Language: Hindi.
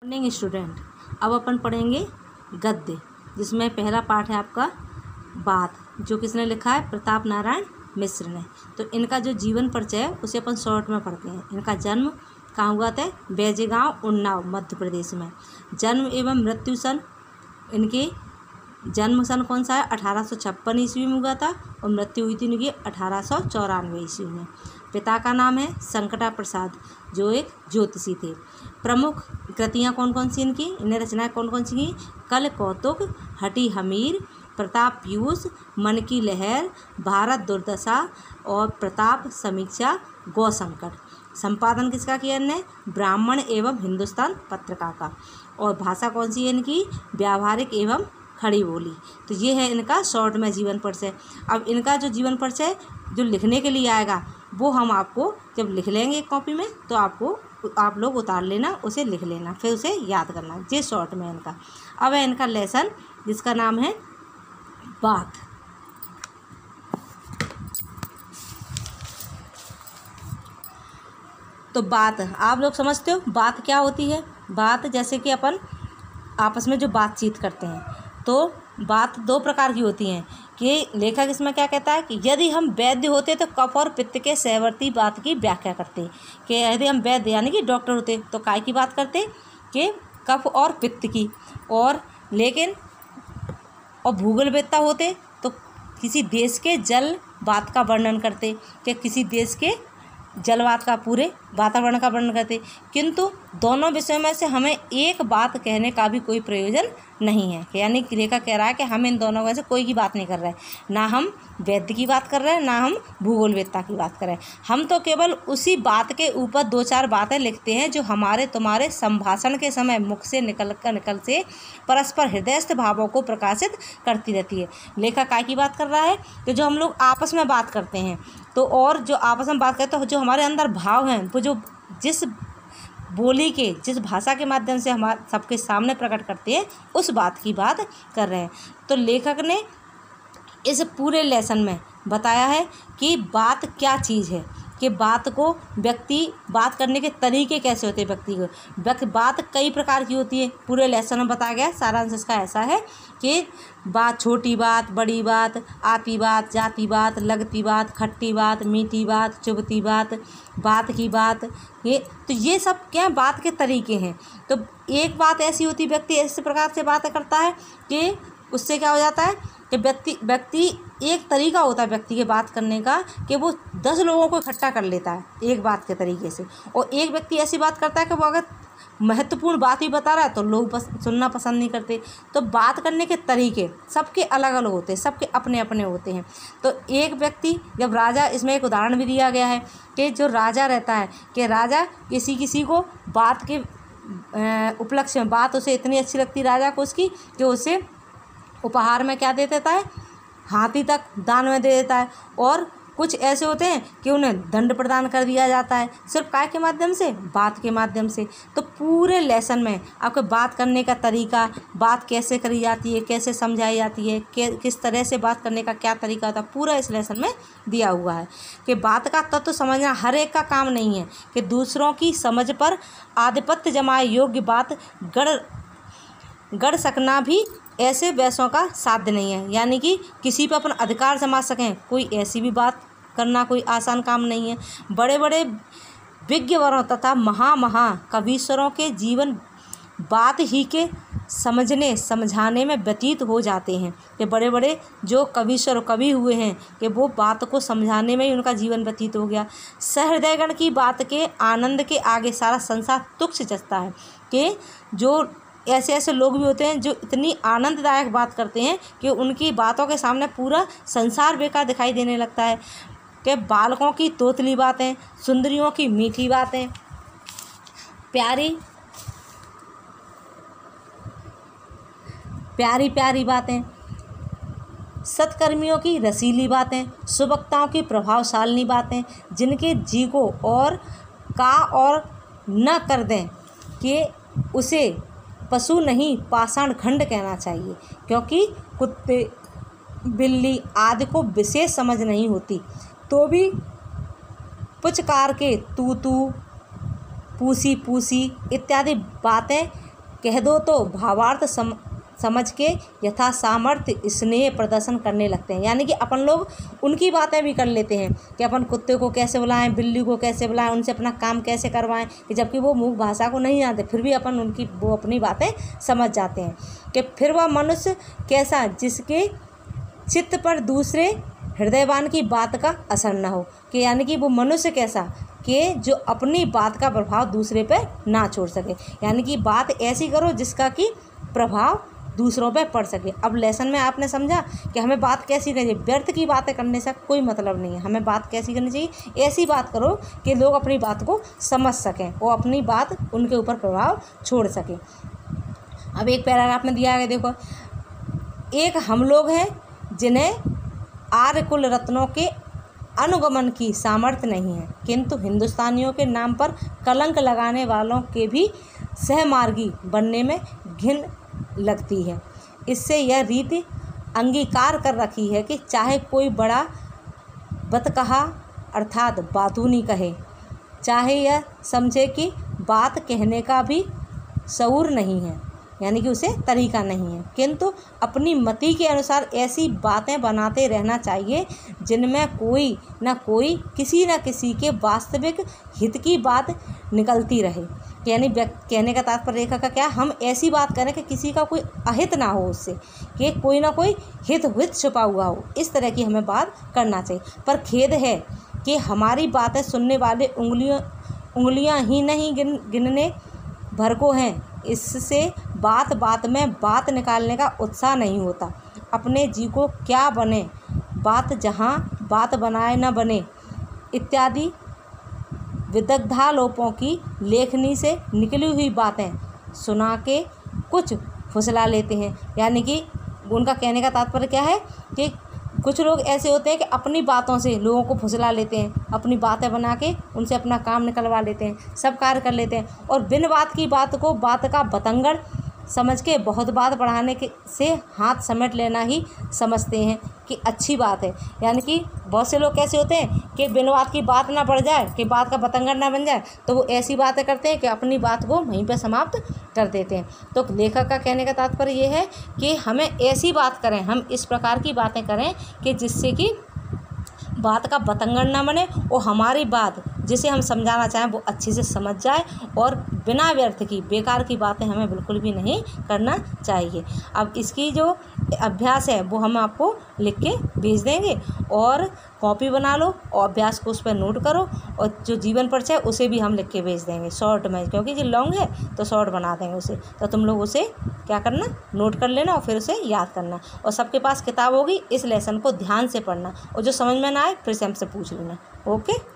मॉर्निंग स्टूडेंट, अब अपन पढ़ेंगे गद्य, जिसमें पहला पाठ है आपका बात, जो किसने लिखा है? प्रताप नारायण मिश्र ने। तो इनका जो जीवन परिचय है उसे अपन शॉर्ट में पढ़ते हैं। इनका जन्म कहाँ हुआ था? बैजेगांव, उन्नाव, मध्य प्रदेश में। जन्म एवं मृत्यु सन, इनके जन्म सन कौन सा है? 1856 ईस्वी में हुआ था और मृत्यु हुई थी इनकी 1894 ईस्वी में। पिता का नाम है संकटा प्रसाद, जो एक ज्योतिषी थे। प्रमुख कृतियाँ कौन कौन सी इनकी? इन्हें रचनाएं कौन कौन सी की? कल कौतुक, हठी हमीर, प्रताप पीयूष, मन की लहर, भारत दुर्दशा और प्रताप समीक्षा, गौ संकट। संपादन किसका किया इनने? ब्राह्मण एवं हिंदुस्तान पत्रिका का। और भाषा कौन सी है इनकी? व्यावहारिक एवं खड़ी बोली। तो ये है इनका शॉर्ट में जीवन परिचय। अब इनका जो जीवन परिचय जो लिखने के लिए आएगा वो हम आपको जब लिख लेंगे एक कॉपी में, तो आप लोग उतार लेना, उसे लिख लेना, फिर उसे याद करना। ये शॉर्ट में इनका। अब है इनका लेसन, जिसका नाम है बात। तो बात आप लोग समझते हो बात क्या होती है? बात जैसे कि अपन आपस में जो बातचीत करते हैं, तो बात दो प्रकार की होती हैं कि लेखक इसमें क्या कहता है कि यदि हम वैद्य होते तो कफ और पित्त के सहवर्ती बात की व्याख्या करते। कि यदि हम वैद्य यानी कि डॉक्टर होते तो काय की बात करते? कि कफ और पित्त की। और लेकिन और भूगोलवेत्ता होते तो किसी देश के जल बात का वर्णन करते, कि किसी देश के जलवात का, पूरे वातावरण का वर्णन करते। किंतु दोनों विषयों में से हमें एक बात कहने का भी कोई प्रयोजन नहीं है। यानी कि लेखक कह रहा है कि हम इन दोनों में से कोई की बात नहीं कर रहे हैं, ना हम वैद्य की बात कर रहे हैं, ना हम भूगोलवेत्ता की बात कर रहे हैं। हम तो केवल उसी बात के ऊपर दो चार बातें लिखते हैं जो हमारे तुम्हारे संभाषण के समय मुख से निकल से परस्पर हृदयस्थ भावों को प्रकाशित करती रहती है। लेखक काय की बात कर रहा है? कि जो हम लोग आपस में बात करते हैं, तो और जो आपस में बात करते हैं, जो हमारे अंदर भाव हैं, वो जो जिस बोली के, जिस भाषा के माध्यम से हमारे सबके सामने प्रकट करते हैं, उस बात की बात कर रहे हैं। तो लेखक ने इस पूरे लेसन में बताया है कि बात क्या चीज़ है, कि बात को व्यक्ति बात करने के तरीके कैसे होते हैं व्यक्ति को। बात कई प्रकार की होती है, पूरे लेसन में बताया गया है। सारांश इसका ऐसा है कि बात छोटी बात, बड़ी बात, आती बात, जाती बात, लगती बात, खट्टी बात, मीठी बात, चुभती बात, बात की बात। ये सब क्या बात के तरीके हैं। तो एक बात ऐसी होती है, व्यक्ति ऐसे प्रकार से बातें करता है कि उससे क्या हो जाता है कि व्यक्ति एक तरीका होता है व्यक्ति के बात करने का, कि वो 10 लोगों को इकट्ठा कर लेता है एक बात के तरीके से। और एक व्यक्ति ऐसी बात करता है कि वो अगर महत्वपूर्ण बात ही बता रहा है तो लोग सुनना पसंद नहीं करते। तो बात करने के तरीके सबके अलग अलग होते हैं, सबके अपने अपने होते हैं। तो एक व्यक्ति जब राजा, इसमें एक उदाहरण भी दिया गया है कि जो राजा रहता है, कि राजा किसी को बात के उपलक्ष्य में बात उसे इतनी अच्छी लगती राजा को उसकी, कि उसे उपहार में क्या दे देता है? हाथी तक दान में दे देता है। और कुछ ऐसे होते हैं कि उन्हें दंड प्रदान कर दिया जाता है, सिर्फ काय के माध्यम से? बात के माध्यम से। तो पूरे लेसन में आपको बात करने का तरीका, बात कैसे करी जाती है, कैसे समझाई जाती है, किस तरह से बात करने का क्या तरीका होता है, पूरा इस लेसन में दिया हुआ है। कि बात का तत्व समझना हर एक का काम नहीं है, कि दूसरों की समझ पर आधिपत्य जमाए योग्य बात गढ़ सकना भी ऐसे वैसों का साध्य नहीं है। यानी कि किसी पर अपन अधिकार जमा सकें, कोई ऐसी भी बात करना कोई आसान काम नहीं है। बड़े बड़े विज्ञवरों तथा महा कवीश्वरों के जीवन बात ही के समझने समझाने में व्यतीत हो जाते हैं। कि बड़े बड़े जो कवीश्वर कवि हुए हैं, कि वो बात को समझाने में ही उनका जीवन व्यतीत हो गया। सहृदयगण की बात के आनंद के आगे सारा संसार तुच्छ जचता है। कि जो ऐसे लोग भी होते हैं जो इतनी आनंददायक बात करते हैं कि उनकी बातों के सामने पूरा संसार बेकार दिखाई देने लगता है। कि बालकों की तोतली बातें, सुंदरियों की मीठी बातें, प्यारी प्यारी बातें, सत्कर्मियों की रसीली बातें, सुवक्ताओं की प्रभावशालिनी बातें, जिनके जी को और न कर दें कि उसे पशु नहीं पाषाण खंड कहना चाहिए। क्योंकि कुत्ते, बिल्ली आदि को विशेष समझ नहीं होती, तो भी पुचकार के तू, पूसी इत्यादि बातें कह दो तो भावार्थ समझ के यथा सामर्थ्य स्नेह प्रदर्शन करने लगते हैं। यानी कि अपन लोग उनकी बातें भी कर लेते हैं कि अपन कुत्ते को कैसे बुलाएं, बिल्ली को कैसे बुलाएं, उनसे अपना काम कैसे करवाएं, कि जबकि वो मूक भाषा को नहीं आते, फिर भी अपन वो अपनी बातें समझ जाते हैं। कि फिर वह मनुष्य कैसा जिसके चित्त पर दूसरे हृदयवान की बात का असर न हो, कि यानी कि वो मनुष्य कैसा कि जो अपनी बात का प्रभाव दूसरे पर ना छोड़ सके। यानी कि बात ऐसी करो जिसका कि प्रभाव दूसरों पे पड़ सके। अब लेसन में आपने समझा कि हमें बात कैसी करनी चाहिए। व्यर्थ की बातें करने से कोई मतलब नहीं है। हमें बात कैसी करनी चाहिए, ऐसी बात करो कि लोग अपनी बात को समझ सकें और अपनी बात उनके ऊपर प्रभाव छोड़ सकें। अब एक पैराग्राफ में दिया है, देखो, एक हम लोग हैं जिन्हें आर्य कुल रत्नों के अनुगमन की सामर्थ्य नहीं है, किंतु हिंदुस्तानियों के नाम पर कलंक लगाने वालों के भी सहमार्गी बनने में घिन लगती है। इससे यह रीति अंगीकार कर रखी है कि चाहे कोई बड़ा बतकहा अर्थात बातूनी कहे, चाहे यह समझे कि बात कहने का भी शऊर नहीं है, यानी कि उसे तरीका नहीं है, किंतु अपनी मति के अनुसार ऐसी बातें बनाते रहना चाहिए जिनमें कोई न कोई किसी न किसी के वास्तविक हित की बात निकलती रहे। यानी कहने का तात्पर्य रेखा का क्या, हम ऐसी बात करें कि किसी का कोई अहित ना हो, उससे कि कोई ना कोई हित छुपा हुआ हो। इस तरह की हमें बात करना चाहिए। पर खेद है कि हमारी बातें सुनने वाले उंगलियां ही नहीं गिनने भर को हैं। इससे बात बात में बात निकालने का उत्साह नहीं होता। अपने जी को क्या बने, बात जहाँ बात बनाए न बने इत्यादि विदग्धालोपों की लेखनी से निकली हुई बातें सुना के कुछ फुसला लेते हैं। यानी कि उनका कहने का तात्पर्य क्या है कि कुछ लोग ऐसे होते हैं कि अपनी बातों से लोगों को फुसला लेते हैं, अपनी बातें बना के उनसे अपना काम निकलवा लेते हैं, सब कार्य कर लेते हैं, और बिन बात की बात को बात का बतंगड़ समझ के बहुत बात बढ़ाने के से हाथ समेट लेना ही समझते हैं कि अच्छी बात है। यानी कि बहुत से लोग कैसे होते हैं कि बिन बात की बात ना बढ़ जाए, कि बात का बतंगड़ ना बन जाए, तो वो ऐसी बातें करते हैं कि अपनी बात को वहीं पर समाप्त कर देते हैं। तो लेखक का कहने का तात्पर्य ये है कि हमें ऐसी बात करें, हम इस प्रकार की बातें करें कि जिससे कि बात का बतंगड़ ना बने और हमारी बात जिसे हम समझाना चाहें वो अच्छे से समझ जाए, और बिना व्यर्थ की बेकार की बातें हमें बिल्कुल भी नहीं करना चाहिए। अब इसकी जो अभ्यास है वो हम आपको लिख के भेज देंगे, और कॉपी बना लो और अभ्यास को उस पर नोट करो, और जो जीवन परिचय उसे भी हम लिख के भेज देंगे शॉर्ट में, क्योंकि जो लॉन्ग है तो शॉर्ट बना देंगे उसे। तो तुम लोग उसे क्या करना, नोट कर लेना और फिर उसे याद करना, और सबके पास किताब होगी, इस लेसन को ध्यान से पढ़ना, और जो समझ में ना आए फिर से हमसे पूछ लेना। ओके।